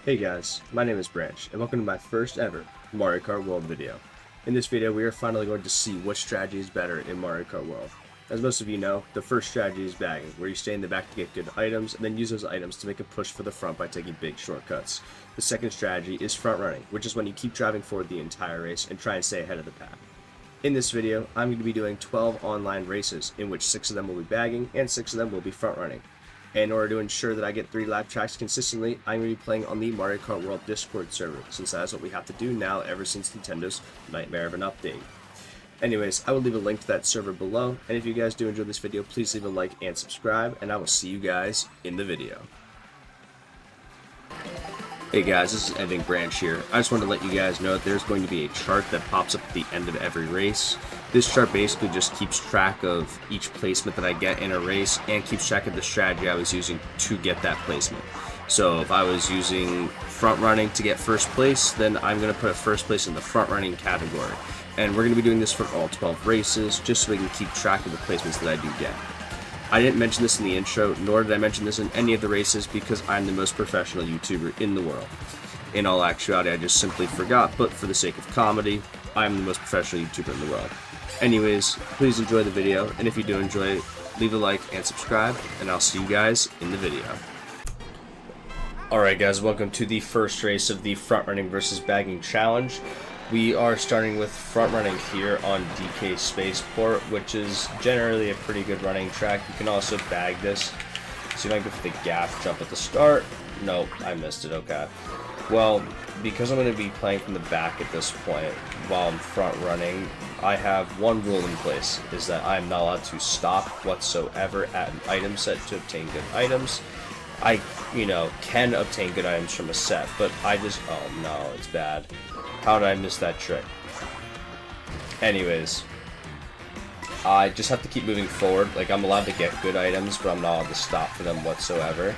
Hey guys, my name is Branch, and welcome to my first ever Mario Kart World video. In this video, we are finally going to see which strategy is better in Mario Kart World. As most of you know, the first strategy is bagging, where you stay in the back to get good items, and then use those items to make a push for the front by taking big shortcuts. The second strategy is front running, which is when you keep driving forward the entire race and try and stay ahead of the pack. In this video, I'm going to be doing 12 online races, in which 6 of them will be bagging, and 6 of them will be front running. In order to ensure that I get 3 lap tracks consistently, I'm going to be playing on the Mario Kart World Discord server, since that is what we have to do now ever since Nintendo's nightmare of an update. Anyways, I will leave a link to that server below, and if you guys do enjoy this video, please leave a like and subscribe, and I will see you guys in the video. Hey guys, this is Ending Branch here. I just wanted to let you guys know that there's going to be a chart that pops up at the end of every race. This chart basically just keeps track of each placement that I get in a race and keeps track of the strategy I was using to get that placement. So if I was using front running to get first place, then I'm going to put a first place in the front running category. And we're going to be doing this for all 12 races just so we can keep track of the placements that I do get. I didn't mention this in the intro, nor did I mention this in any of the races because I'm the most professional YouTuber in the world. In all actuality, I just simply forgot, but for the sake of comedy, I'm the most professional YouTuber in the world. Anyways, please enjoy the video, and if you do enjoy it, leave a like and subscribe, and I'll see you guys in the video. Alright guys, welcome to the first race of the front running versus bagging challenge. We are starting with front running here on DK Spaceport, which is generally a pretty good running track. You can also bag this. See if I can go for the gaff jump at the start. Nope, I missed it, okay. Well, because I'm going to be playing from the back at this point while I'm front running, I have one rule in place, is that I'm not allowed to stop whatsoever at an item set to obtain good items. I, can obtain good items from a set, but I just, oh no, it's bad. How did I miss that trick? Anyways, I just have to keep moving forward. Like, I'm allowed to get good items, but I'm not allowed to stop for them whatsoever.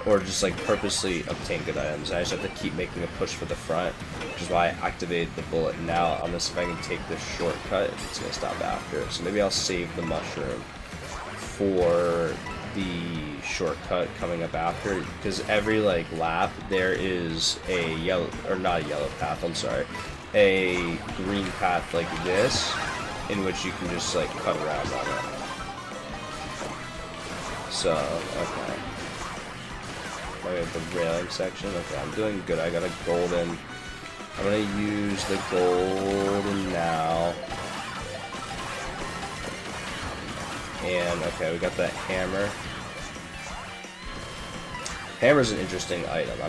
Or just like purposely obtain good items. I just have to keep making a push for the front, which is why I activated the bullet now, unless if I can take this shortcut, it's going to stop after. So maybe I'll save the mushroom for the shortcut coming up after, because every lap there is a yellow, or not a yellow path, I'm sorry, a green path like this, in which you can just cut around on it. So, okay. I got the railing section. Okay, I'm doing good. I got a golden. I'm gonna use the golden now. And okay, we got the hammer. Hammer's an interesting item.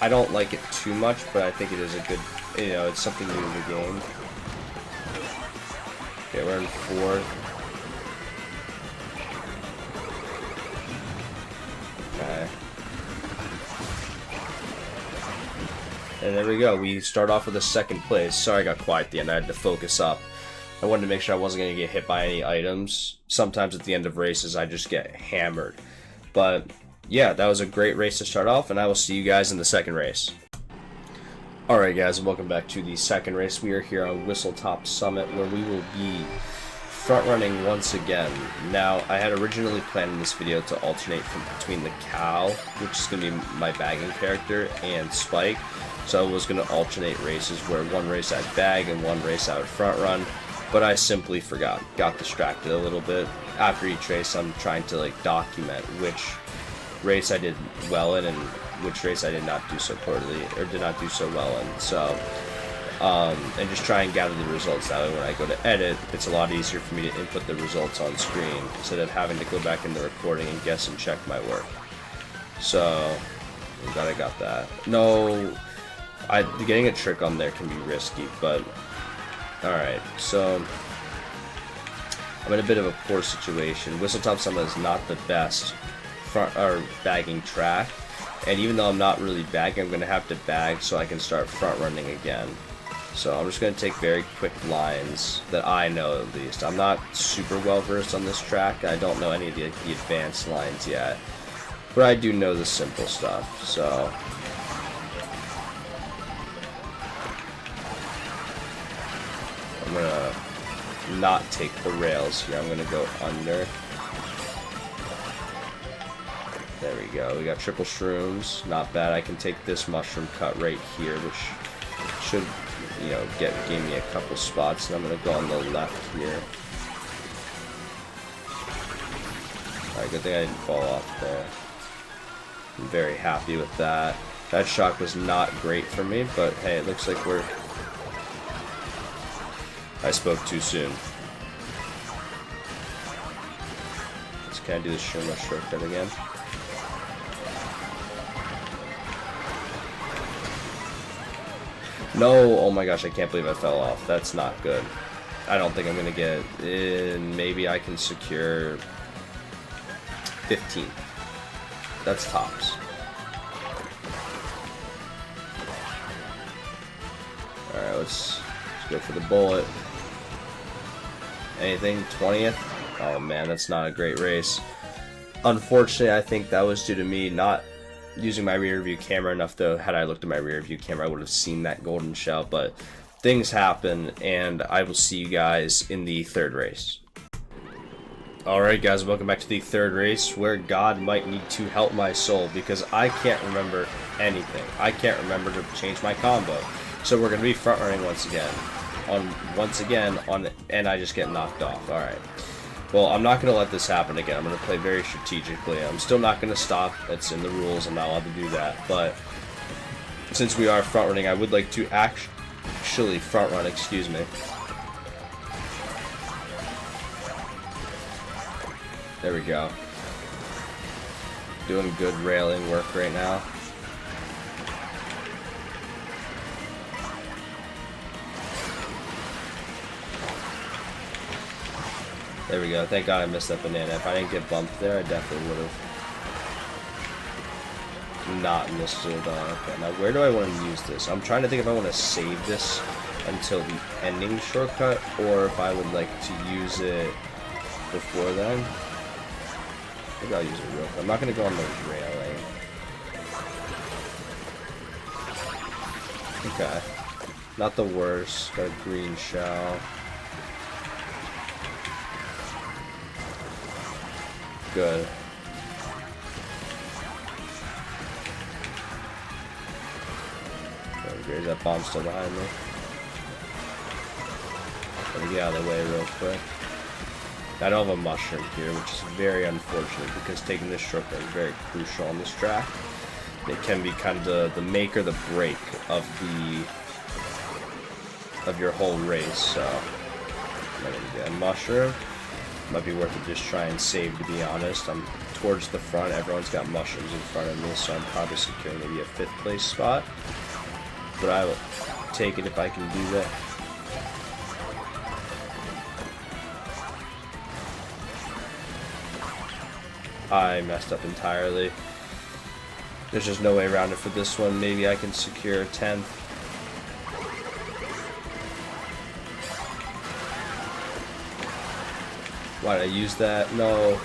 I don't like it too much, but I think it is a good, it's something new in the game. Okay, we're in fourth. Okay. And there we go. We start off with a second place. Sorry I got quiet at the end. I had to focus up. I wanted to make sure I wasn't going to get hit by any items. Sometimes at the end of races, I just get hammered. But yeah, that was a great race to start off, and I will see you guys in the second race. Alright guys, and welcome back to the second race. We are here on Whistletop Summit, where we will be front running once again. Now, I had originally planned in this video to alternate between the cow, which is going to be my bagging character, and Spike. So I was going to alternate races where one race I'd bag and one race I would front run. But I simply forgot, got distracted a little bit. After each race, I'm trying to document which race I did well in and which race I did not do so poorly, or did not do so well in. So, and just try and gather the results. That way when I go to edit, it's a lot easier for me to input the results on screen instead of having to go back in the recording and guess and check my work. So, I'm glad I got that. No, getting a trick on there can be risky, but alright, so I'm in a bit of a poor situation. Whistletop Summit is not the best front or bagging track, and even though I'm not really bagging, I'm going to have to bag so I can start front running again. So I'm just going to take very quick lines that I know at least. I'm not super well versed on this track. I don't know any of the advanced lines yet, but I do know the simple stuff. So I'm gonna not take the rails here. I'm gonna go under. There we go. We got triple shrooms. Not bad. I can take this mushroom cut right here, which should, you know, give me a couple spots. And I'm going to go on the left here. Alright, good thing I didn't fall off there. I'm very happy with that. That shock was not great for me, but hey, it looks like we're... I spoke too soon. Can I do the Shuma shortcut again? No! Oh my gosh, I can't believe I fell off. That's not good. I don't think I'm gonna get in. Maybe I can secure 15. That's tops. Alright, let's go for the bullet. Anything? 20th? Oh man, that's not a great race. Unfortunately, I think that was due to me not using my rear view camera enough, though. Had I looked at my rear view camera, I would have seen that golden shell, but things happen, and I will see you guys in the third race. Alright guys, welcome back to the third race, where God might need to help my soul, because I can't remember anything. I can't remember to change my combo. So we're going to be front running once again, and I just get knocked off. Alright. Well, I'm not going to let this happen again. I'm going to play very strategically. I'm still not going to stop. That's in the rules. I'm not allowed to do that. But since we are front running, I would like to actually front run, excuse me. There we go. Doing good railing work right now. There we go. Thank God I missed that banana. If I didn't get bumped there, I definitely would have not missed it. Okay, now where do I want to use this? I'm trying to think if I want to save this until the ending shortcut, or if I would like to use it before then. Maybe I'll use it real quick. I'm not going to go on the railing. Okay. Not the worst. Got a green shell. Good. Is that bomb still behind me? Let me get out of the way real quick. I don't have a mushroom here, which is very unfortunate because taking this shortcut is very crucial on this track. It can be kind of the make or the break of your whole race. So I'm gonna get a mushroom. Might be worth it just try and save, to be honest. I'm towards the front. Everyone's got mushrooms in front of me, so I'm probably securing maybe a 5th place spot. But I will take it if I can do that. I messed up entirely. There's just no way around it for this one. Maybe I can secure a 10th. Why did I use that? No.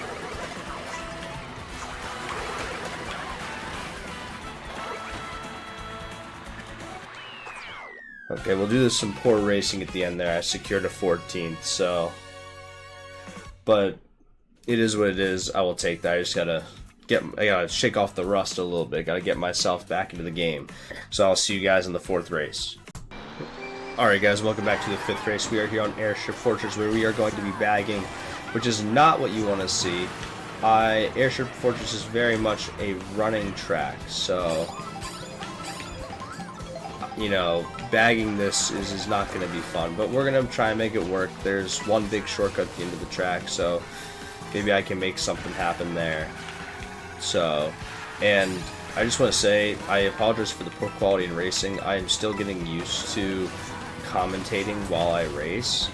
Okay, we'll do this some poor racing at the end there. I secured a 14th, so... But it is what it is. I will take that. I just gotta shake off the rust a little bit. Gotta get myself back into the game. So I'll see you guys in the 4th race. Alright guys, welcome back to the 5th race. We are here on Airship Fortress, where we are going to be bagging, which is not what you want to see. Airship Fortress is very much a running track, so you know, bagging this is not going to be fun, but we're going to try and make it work. There's one big shortcut at the end of the track, so maybe I can make something happen there. So, and I just want to say, I apologize for the poor quality in racing. I am still getting used to commentating while I race.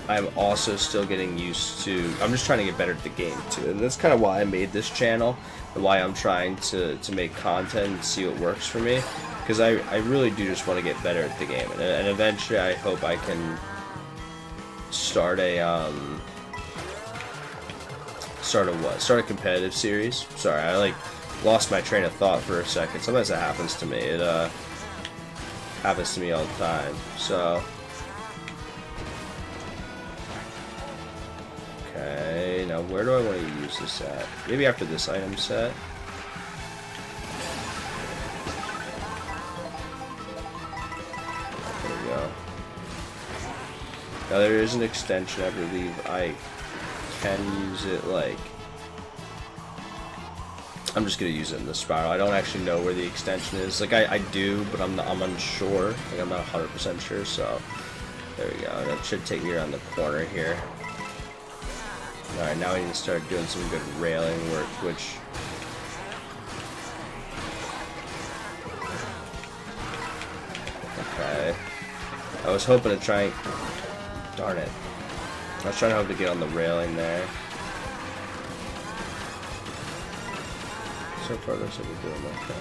I'm also still getting used to, I'm just trying to get better at the game too, and that's kind of why I made this channel, and why I'm trying to make content and see what works for me, because I really do just want to get better at the game, and eventually I hope I can start a start a competitive series. Sorry, I lost my train of thought for a second. Sometimes that happens to me. It happens to me all the time. So okay, now Where do I want to use this at? Maybe after this item set. There we go. Now there is an extension, I believe I can use it, like... I'm just gonna use it in the spiral. I don't actually know where the extension is. Like, I do, but I'm unsure. Like, I'm not 100% sure, so... There we go. That should take me around the corner here. Alright, now we need to start doing some good railing work, which... Okay. I was hoping to try and... Darn it. I was trying to hope to get on the railing there. So far, looks like we're doing okay.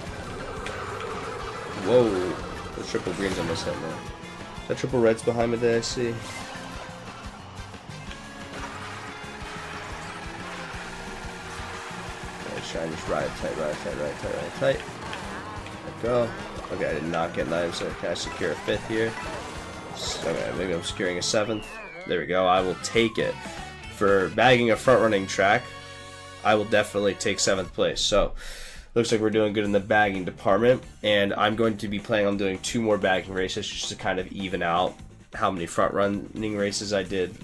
Whoa! The triple greens almost hit me. Is that triple reds behind me that I see? Let's try and just ride tight, ride tight, ride tight, ride tight. There we go. Okay, I did not get knives, so can I secure a 5th here? Okay, maybe I'm securing a 7th. There we go, I will take it. For bagging a front running track, I will definitely take 7th place. So, looks like we're doing good in the bagging department, and I'm going to be planning on doing 2 more bagging races just to kind of even out how many front running races I did.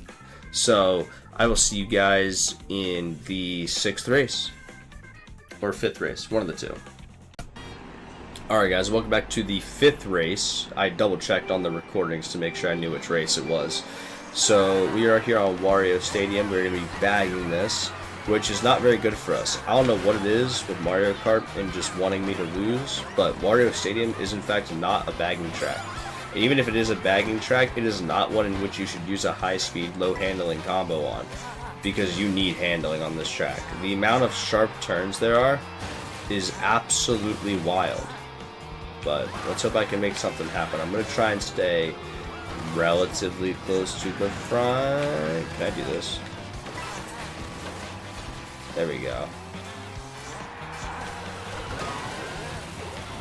So, I will see you guys in the 6th race. Or 5th race, one of the two. Alright guys, welcome back to the 5th race. I double checked on the recordings to make sure I knew which race it was. So, we are here on Wario Stadium. We're going to be bagging this, which is not very good for us. I don't know what it is with Mario Kart and just wanting me to lose, but Wario Stadium is in fact not a bagging track. Even if it is a bagging track, it is not one in which you should use a high-speed, low-handling combo on, because you need handling on this track. The amount of sharp turns there are is absolutely wild, but let's hope I can make something happen. I'm going to try and stay relatively close to the front. Can I do this? There we go.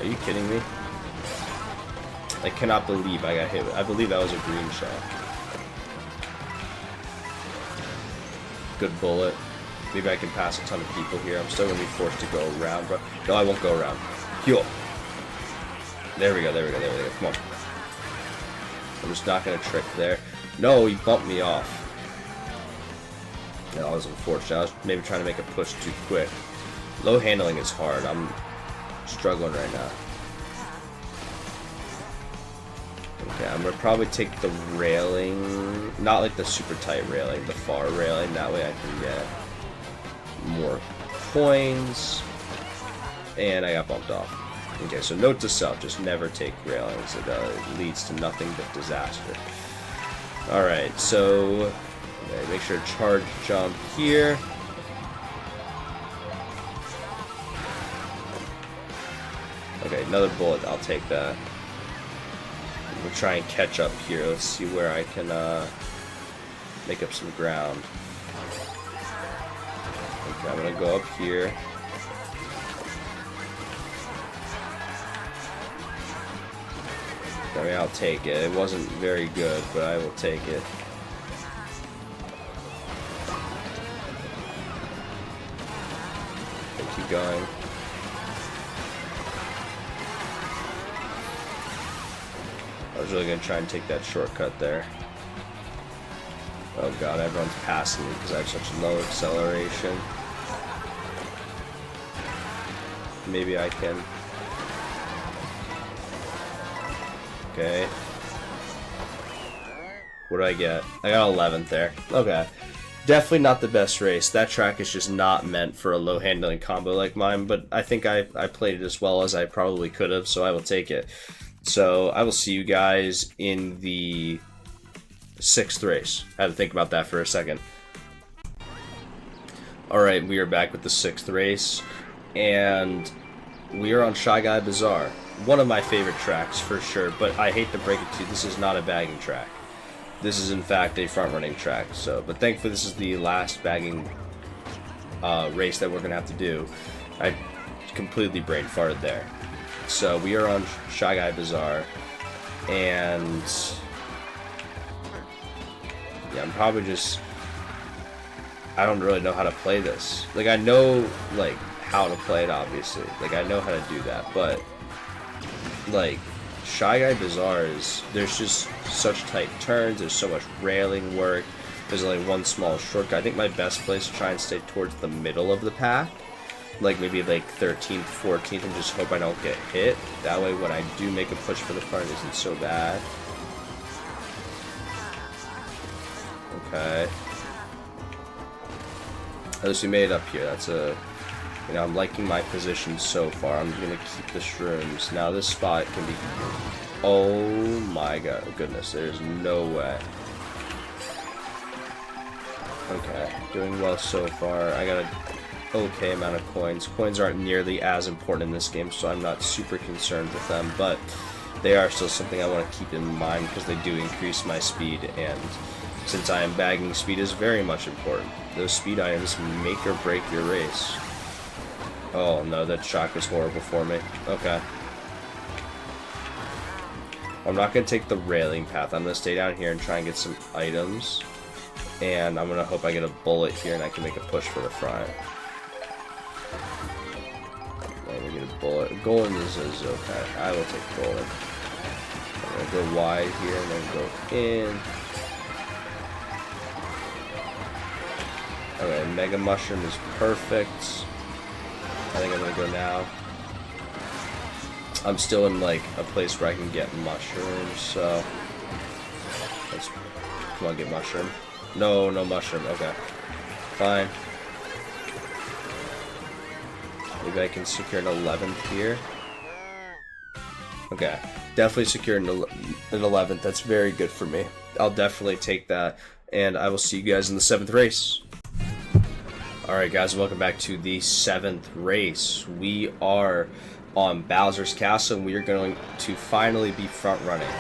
Are you kidding me? I cannot believe I got hit. I believe that was a green shot. Good bullet. Maybe I can pass a ton of people here. I'm still going to be forced to go around, bro. No, I won't go around. Heal. There we go, there we go, there we go. Come on. I'm just not going to trick there. No, he bumped me off. That was unfortunate. I was maybe trying to make a push too quick. Low handling is hard. I'm struggling right now. Okay, I'm going to probably take the railing. Not like the super tight railing, the far railing. That way I can get more coins. And I got bumped off. Okay, so note to self, just never take railings. It leads to nothing but disaster. Alright, so okay, make sure to charge jump here. Okay, another bullet, I'll take that. We'll try and catch up here. Let's see where I can make up some ground. Okay, I'm gonna go up here. I mean, I'll take it. It wasn't very good, but I will take it. Okay, keep going. I was really going to try and take that shortcut there. Oh god, everyone's passing me because I have such low acceleration. Maybe I can... Okay. What do I get? I got 11th there. Okay. Definitely not the best race. That track is just not meant for a low handling combo like mine, but I think I played it as well as I probably could have, so I will take it. So I will see you guys in the 6th race. I had to think about that for a second. Alright, we are back with the 6th race, and we are on Shy Guy Bazaar. One of my favorite tracks for sure, but I hate to break it to you, this is not a bagging track. This is in fact a front running track. So, but thankfully this is the last bagging race that we're gonna have to do. I completely brain farted there. So we are on Shy Guy Bazaar, and yeah, I'm probably just I don't really know how to play this. Like, I know, like, how to play it, obviously. Like, I know how to do that, but, like, Shy Guy Bazaar is, there's just such tight turns, there's so much railing work, there's only one small shortcut. I think my best place to try and stay towards the middle of the pack, like maybe like 13th, 14th, and just hope I don't get hit. That way when I do make a push for the front, it isn't so bad. Okay. At least we made it up here. That's a, you know, I'm liking my position so far. I'm gonna keep the shrooms. Now this spot can be, oh my god, goodness, there's no way. Okay, doing well so far. I got an okay amount of coins. Coins aren't nearly as important in this game, so I'm not super concerned with them, but they are still something I want to keep in mind because they do increase my speed, and since I am bagging, speed is very much important. Those speed items make or break your race. Oh no, that shock was horrible for me. Okay. I'm not going to take the railing path. I'm going to stay down here and try and get some items. And I'm going to hope I get a bullet here and I can make a push for the front. Let me get a bullet. Golden is okay. I will take golden. I'm going to go wide here and then go in. Okay, Mega Mushroom is perfect. I think I'm going to go now. I'm still in like a place where I can get mushrooms, so let's, come on, get mushroom. No, no mushroom. Okay, fine. Maybe I can secure an 11th here. Okay, definitely secure an 11th. That's very good for me. I'll definitely take that, and I will see you guys in the 7th race. Alright guys, welcome back to the 7th race. We are on Bowser's Castle, and we are going to finally be front running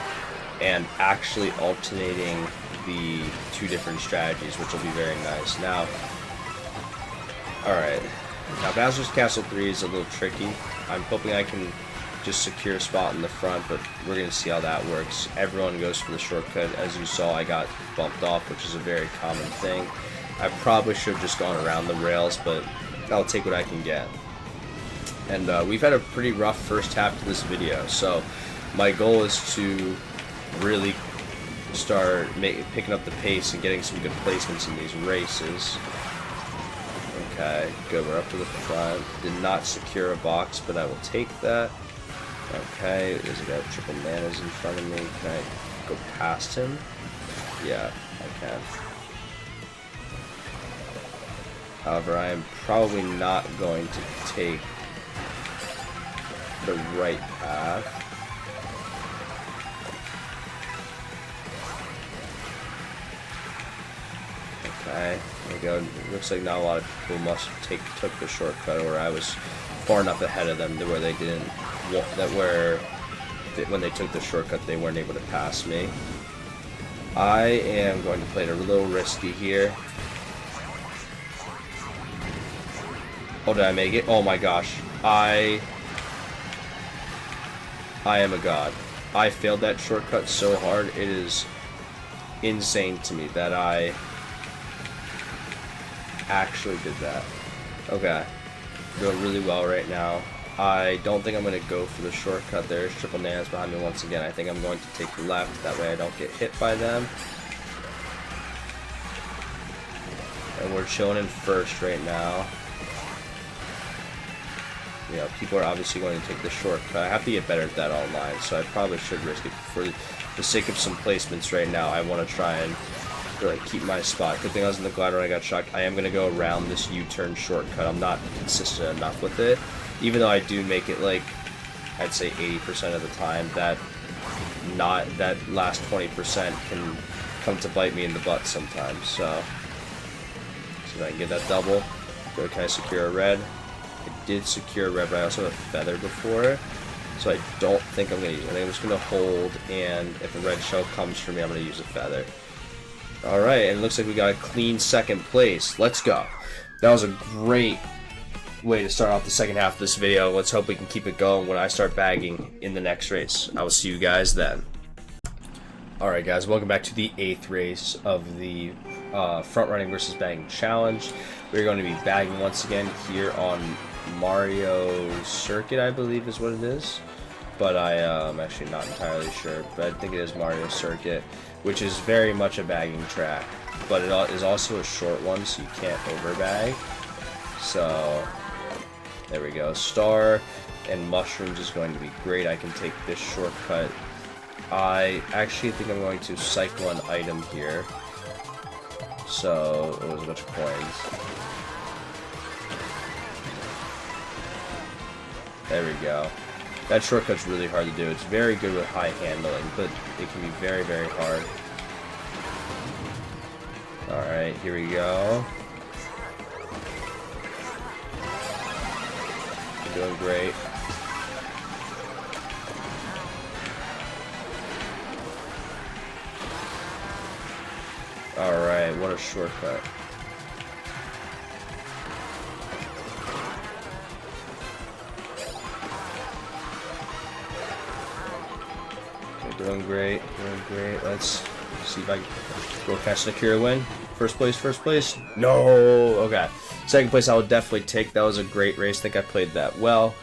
and actually alternating the two different strategies, which will be very nice. Now, alright, now Bowser's Castle 3 is a little tricky. I'm hoping I can just secure a spot in the front, but we're going to see how that works. Everyone goes for the shortcut. As you saw, I got bumped off, which is a very common thing. I probably should have just gone around the rails, but I'll take what I can get. And we've had a pretty rough first half to this video, so my goal is to really start picking up the pace and getting some good placements in these races. Okay, good, we're up to the front. Did not secure a box, but I will take that. Okay, there's a guy with triple manas in front of me. Can I go past him? Yeah, I can. However, I am probably not going to take the right path. Okay, there we go. It looks like not a lot of people took the shortcut, or I was far enough ahead of them to where they didn't, when they took the shortcut they weren't able to pass me. I am going to play it a little risky here. Oh, did I make it? Oh my gosh. I am a god. I failed that shortcut so hard. It is insane to me that I actually did that. Okay. Doing really well right now. I don't think I'm going to go for the shortcut. There's triple nanas behind me once again. I think I'm going to take the left. That way I don't get hit by them. And we're chilling in first right now. You know, people are obviously going to take the shortcut. I have to get better at that online, so I probably should risk it. For the sake of some placements right now, I want to try and really keep my spot. Good thing I was in the glider when I got shocked. I am going to go around this U-turn shortcut. I'm not consistent enough with it. Even though I do make it, like, I'd say 80% of the time, that last 20% can come to bite me in the butt sometimes. So if I can get that double. Good, can I secure a red? I did secure a red, but I also have a feather before, so I don't think I'm going to use it. I think I'm just going to hold, and if a red shell comes for me, I'm going to use a feather. Alright, and it looks like we got a clean second place. Let's go. That was a great way to start off the second half of this video. Let's hope we can keep it going when I start bagging in the next race. I will see you guys then. Alright guys, welcome back to the 8th race of the front running versus bagging challenge. We're going to be bagging once again here on Mario Circuit, I believe is what it is. But I'm actually not entirely sure, but I think it is Mario Circuit, which is very much a bagging track, but it is also a short one, so you can't overbag. So there we go. Star and mushrooms is going to be great. I can take this shortcut. I actually think I'm going to cycle an item here. So it was a bunch of coins. There we go. That shortcut's really hard to do. It's very good with high handling, but it can be very, very hard. Alright, here we go. You're doing great. Alright, what a shortcut. Doing great, doing great. Let's see if I can go catch the Kira win. First place, first place. No! Okay. Second place I will definitely take. That was a great race. I think I played that well.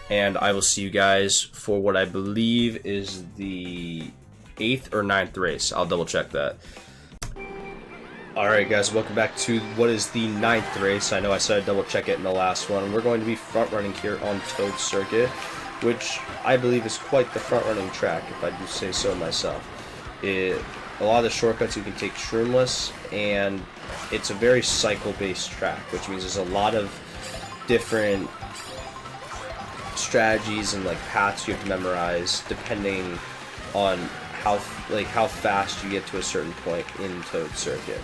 And I will see you guys for what I believe is the 8th or 9th race. I'll double check that. Alright guys, welcome back to what is the 9th race. I know I said I'd double check it in the last one. We're going to be front running here on Toad Circuit, which I believe is quite the front-running track, if I do say so myself. A lot of the shortcuts you can take shroomless, and it's a very cycle-based track, which means there's a lot of different strategies and like paths you have to memorize depending on how fast you get to a certain point in Toad Circuit.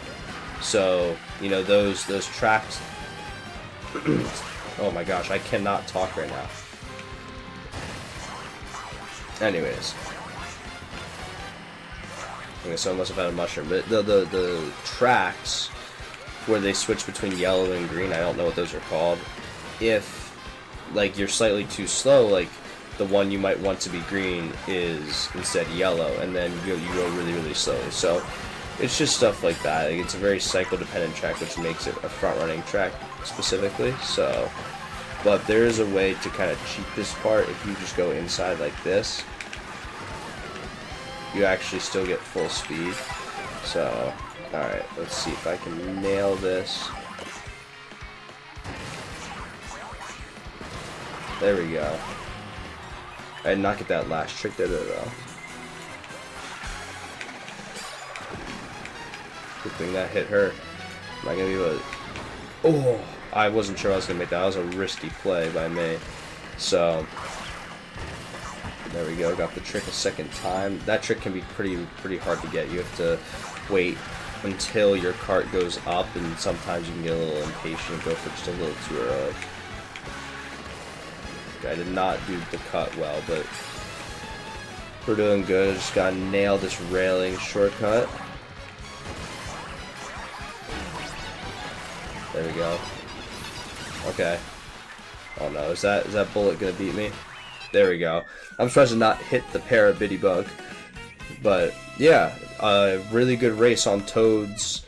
So you know those tracks. Oh my gosh, I cannot talk right now. Anyways, okay, so I must have had a mushroom. But the tracks where they switch between yellow and green, I don't know what those are called. If like you're slightly too slow, like the one you might want to be green is instead yellow, and then you go really, really slowly. So it's just stuff like that. Like, it's a very cycle-dependent track, which makes it a front-running track specifically. So. But there is a way to kind of cheat this part. If you just go inside like this, you actually still get full speed. So, alright, let's see if I can nail this. There we go. I did not get that last trick there though. Good thing that hit her. Am I gonna be able to... Oh! I wasn't sure I was going to make that. That was a risky play by me. So, there we go. Got the trick a second time. That trick can be pretty hard to get. You have to wait until your cart goes up, and sometimes you can get a little impatient and go for just a little too early. Okay, I did not do the cut well, but we're doing good. I just got to nail this railing shortcut. There we go. Okay. Oh no, is that bullet gonna beat me? There we go. I'm surprised to not hit the Parabitty bug. But yeah, a really good race on Toad's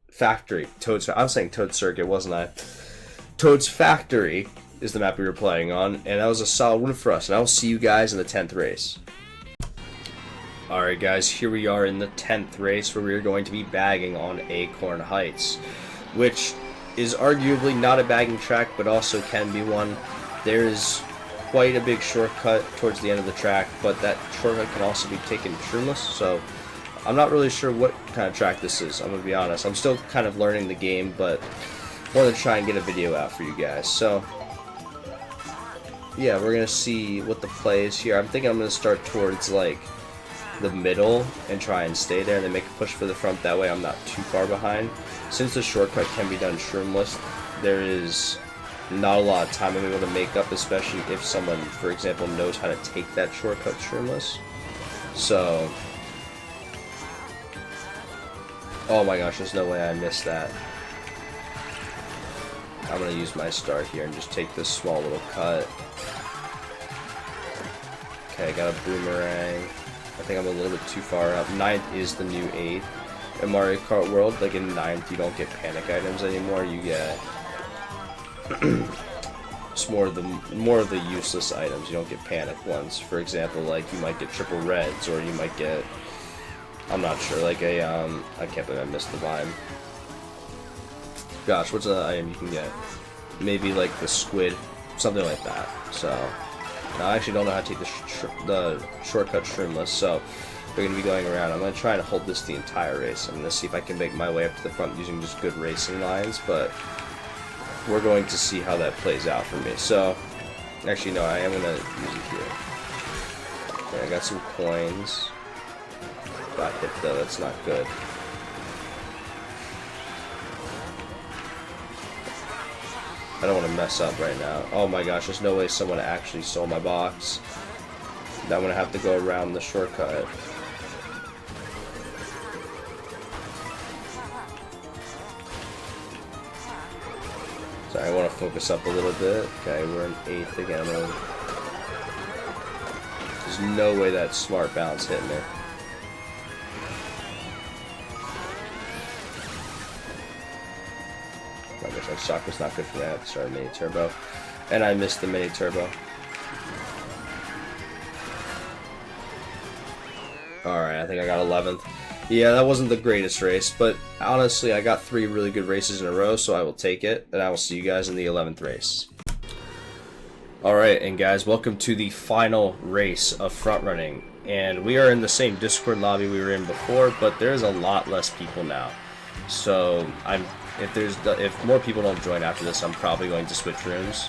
Factory. I was saying Toad Circuit, wasn't I? Toad's Factory is the map we were playing on, and that was a solid win for us. And I will see you guys in the 10th race. Alright guys, here we are in the 10th race where we are going to be bagging on Acorn Heights, which is arguably not a bagging track, but also can be one. There is quite a big shortcut towards the end of the track, but that shortcut can also be taken shroomless, so I'm not really sure what kind of track this is, I'm going to be honest. I'm still kind of learning the game, but I wanted to try and get a video out for you guys. So, yeah, we're going to see what the play is here. I'm thinking I'm going to start towards, like, the middle and try and stay there and then make a push for the front. That way I'm not too far behind. Since the shortcut can be done shroomless, there is not a lot of time I'm able to make up, especially if someone, for example, knows how to take that shortcut shroomless. So, oh my gosh, there's no way I missed that. I'm going to use my start here and just take this small little cut. Okay, I got a boomerang. I think I'm a little bit too far up. 9th is the new 8th. in Mario Kart World. Like in 9th, you don't get panic items anymore. You get it's more of the useless items. You don't get panic ones. For example, like you might get triple reds, or you might get, I'm not sure, like a I can't believe I missed the line. Gosh, what's an item you can get? Maybe like the squid, something like that. So now I actually don't know how to take the shortcut shroomless, so we're going to be going around. I'm going to try and hold this the entire race. I'm going to see if I can make my way up to the front using just good racing lines, but we're going to see how that plays out for me. So, actually no, I am going to use it here. Okay, I got some coins. Got hit though, that's not good. I don't want to mess up right now. Oh my gosh, there's no way someone actually stole my box. Now I'm going to have to go around the shortcut. Sorry, I want to focus up a little bit. Okay, we're in 8th again. There's no way that smart bounce hit me. I guess our shock was not good for that. I have to start a mini turbo. And I missed the mini turbo. Alright, I think I got 11th. Yeah, that wasn't the greatest race, but honestly, I got 3 really good races in a row, so I will take it, and I will see you guys in the 11th race. Alright, and guys, welcome to the final race of Frontrunning. And we are in the same Discord lobby we were in before, but there's a lot less people now. So, if more people don't join after this, I'm probably going to switch rooms.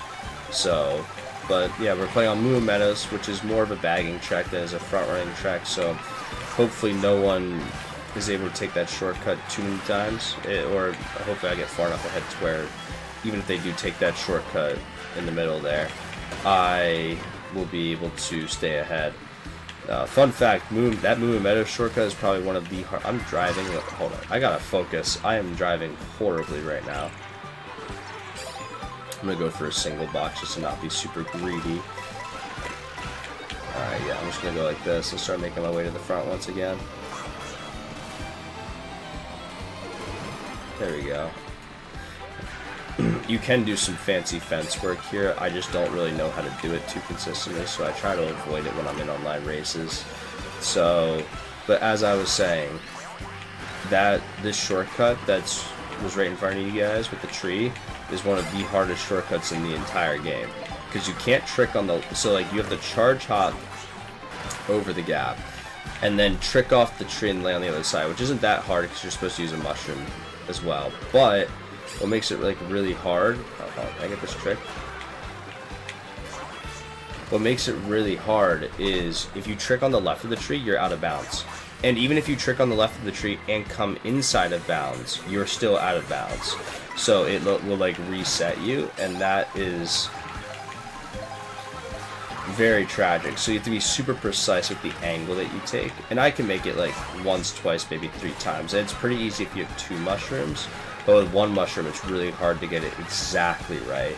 So, but yeah, we're playing on Moo Meadows, which is more of a bagging track than is a front-running track, so hopefully no one is able to take that shortcut too many times, or hopefully I get far enough ahead to where even if they do take that shortcut in the middle there, I will be able to stay ahead. Fun fact, that Moo Meadows shortcut is probably one of the hard. I'm driving. Hold on, I gotta focus. I am driving horribly right now. I'm gonna go for a single box just to not be super greedy. Alright, yeah, I'm just gonna go like this and start making my way to the front once again. There we go. You can do some fancy fence work here. I just don't really know how to do it too consistently, so I try to avoid it when I'm in online races. So, but as I was saying, this shortcut was right in front of you guys with the tree is one of the hardest shortcuts in the entire game, because you can't trick on the, so like you have to charge hop over the gap and then trick off the tree and lay on the other side, which isn't that hard because you're supposed to use a mushroom as well. But what makes it like really hard, can I get this trick? What makes it really hard is if you trick on the left of the tree, you're out of bounds. And even if you trick on the left of the tree and come inside of bounds, you're still out of bounds. So it will like reset you, and that is very tragic. So you have to be super precise with the angle that you take. And I can make it like once, twice, maybe 3 times. And it's pretty easy if you have 2 mushrooms. But with 1 mushroom, it's really hard to get it exactly right.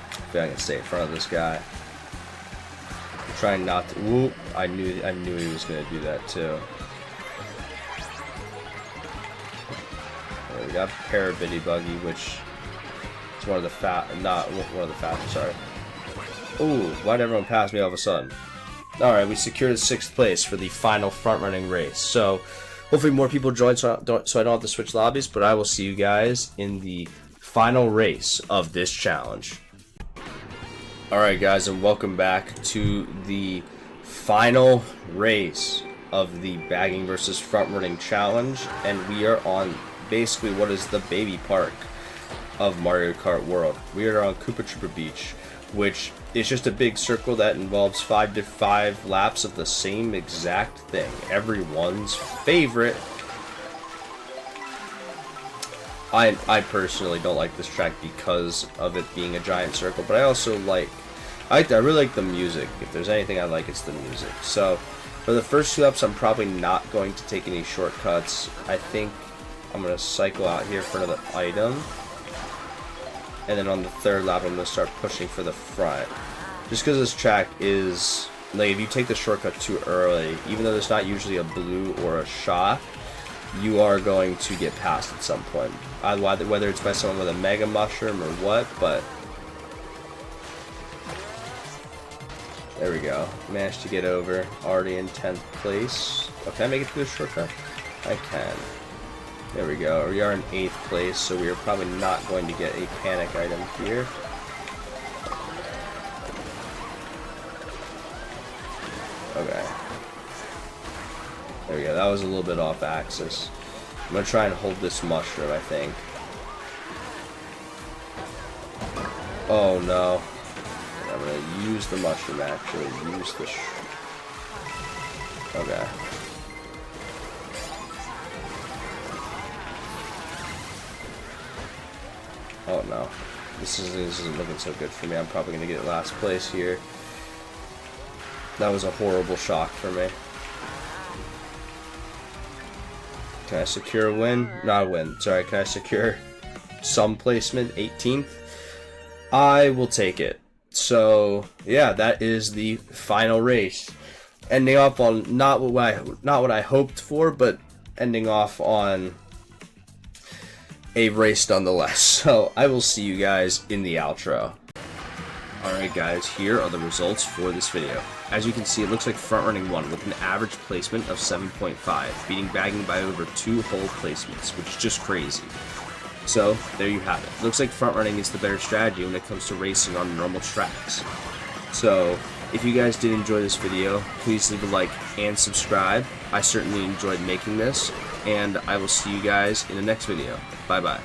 I feel like I can stay in front of this guy. I'm trying not to. Whoop! I knew he was gonna do that too. We got Parabitty Buggy, which is one of the fastest. Sorry. Ooh, why'd everyone pass me all of a sudden? Alright, we secured 6th place for the final front-running race. So, hopefully more people join so I don't have to switch lobbies, but I will see you guys in the final race of this challenge. Alright guys, and welcome back to the final race of the bagging versus front-running challenge, and we are on basically what is the baby park of Mario Kart World. We are on Koopa Troopa Beach, which is just a big circle that involves 5 laps of the same exact thing. Everyone's favorite. I personally don't like this track because of it being a giant circle, but I also I really like the music. If there's anything I like, it's the music. So for the first 2 laps, I'm probably not going to take any shortcuts. I think I'm going to cycle out here for another item. And then on the 3rd lap, I'm going to start pushing for the front. Just because this track is, like, if you take the shortcut too early, even though there's not usually a blue or a shock, you are going to get passed at some point. Whether it's by someone with a mega mushroom or what, but there we go. Managed to get over. Already in 10th place. Oh, can I make it through the shortcut? I can. There we go. We are in 8th place, so we are probably not going to get a panic item here. Okay. There we go. That was a little bit off axis. I'm going to try and hold this mushroom, I think. Oh, no. I'm going to use the mushroom, actually. Use the... Okay. Oh, no. This isn't looking so good for me. I'm probably going to get last place here. That was a horrible shock for me. Can I secure a win? Not a win. Sorry, can I secure some placement? 18th? I will take it. So, yeah, that is the final race. Ending off on not what I hoped for, but ending off on a race nonetheless. So, I will see you guys in the outro. Alright guys, here are the results for this video. As you can see, it looks like Frontrunning won with an average placement of 7.5, beating Bagging by over 2 whole placements, which is just crazy. So, there you have it. Looks like Frontrunning is the better strategy when it comes to racing on normal tracks. So, if you guys did enjoy this video, please leave a like and subscribe. I certainly enjoyed making this, and I will see you guys in the next video. Bye bye.